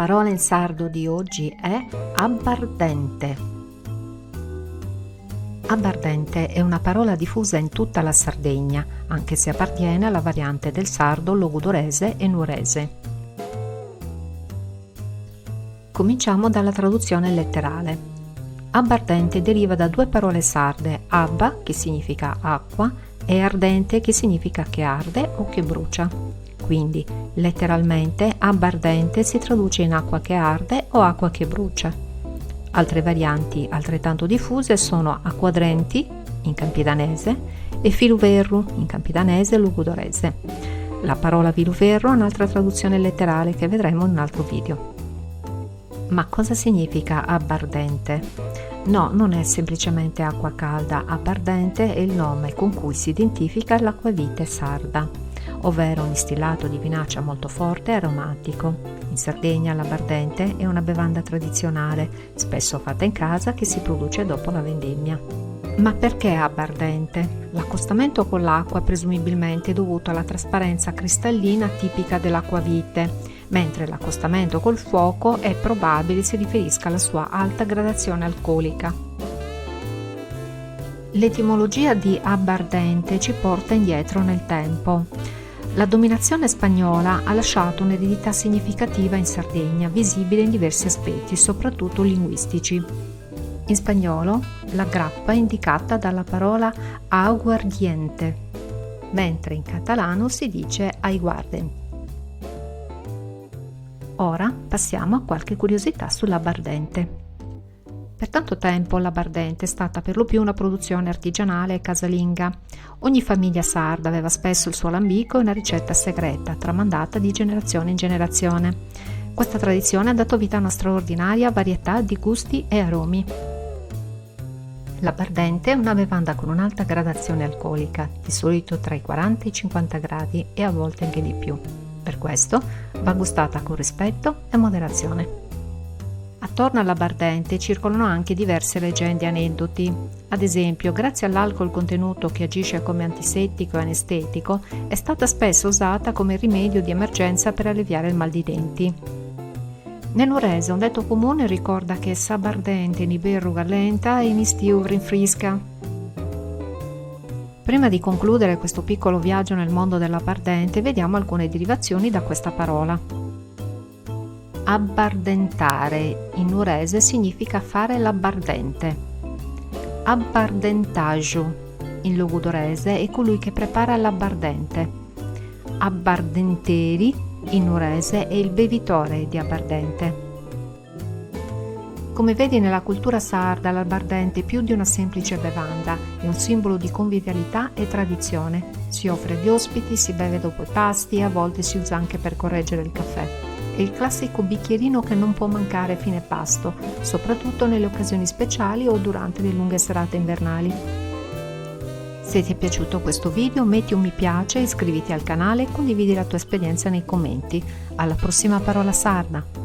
parola in sardo di oggi è abbardente. Abbardente è una parola diffusa in tutta la Sardegna, anche se appartiene alla variante del sardo logudorese e nuorese. Cominciamo dalla traduzione letterale. Abbardente deriva da due parole sarde, abba, che significa acqua, e ardente, che significa che arde o che brucia. Quindi, letteralmente, abbardente si traduce in acqua che arde o acqua che brucia. Altre varianti altrettanto diffuse sono acquadrenti, in campidanese, e filuverru, in campidanese e logudorese. La parola filuverru è un'altra traduzione letterale che vedremo in un altro video. Ma cosa significa abbardente? No, non è semplicemente acqua calda, abbardente è il nome con cui si identifica l'acquavite sarda, ovvero un distillato di vinaccia molto forte e aromatico. In Sardegna l'abbardente è una bevanda tradizionale, spesso fatta in casa, che si produce dopo la vendemmia. Ma perché abbardente? L'accostamento con l'acqua è presumibilmente dovuto alla trasparenza cristallina tipica dell'acquavite, mentre l'accostamento col fuoco è probabile si riferisca alla sua alta gradazione alcolica. L'etimologia di abbardente ci porta indietro nel tempo. La dominazione spagnola ha lasciato un'eredità significativa in Sardegna, visibile in diversi aspetti, soprattutto linguistici. In spagnolo, la grappa è indicata dalla parola aguardiente, mentre in catalano si dice aiguarden. Ora passiamo a qualche curiosità sull'abbardente. Per tanto tempo l'abbardente è stata per lo più una produzione artigianale e casalinga. Ogni famiglia sarda aveva spesso il suo alambico e una ricetta segreta, tramandata di generazione in generazione. Questa tradizione ha dato vita a una straordinaria varietà di gusti e aromi. L'abbardente è una bevanda con un'alta gradazione alcolica, di solito tra i 40 e i 50 gradi e a volte anche di più. Per questo va gustata con rispetto e moderazione. Attorno all'abbardente circolano anche diverse leggende e aneddoti. Ad esempio, grazie all'alcol contenuto che agisce come antisettico e anestetico, è stata spesso usata come rimedio di emergenza per alleviare il mal di denti. Nel nuorese un detto comune ricorda che s'abbardente ni berruga lenta e ni stiu rinfrisca. Prima di concludere questo piccolo viaggio nel mondo dell'abbardente, vediamo alcune derivazioni da questa parola. Abbardentare in nuorese significa fare l'abbardente. Abbardentaggio in logudorese è colui che prepara l'abbardente. Abbardenteri in nuorese è il bevitore di abbardente. Come vedi, nella cultura sarda l'abbardente è più di una semplice bevanda, è un simbolo di convivialità e tradizione. Si offre agli ospiti, si beve dopo i pasti e a volte si usa anche per correggere il caffè. È il classico bicchierino che non può mancare a fine pasto, soprattutto nelle occasioni speciali o durante le lunghe serate invernali. Se ti è piaciuto questo video, metti un mi piace, iscriviti al canale e condividi la tua esperienza nei commenti. Alla prossima parola sarda!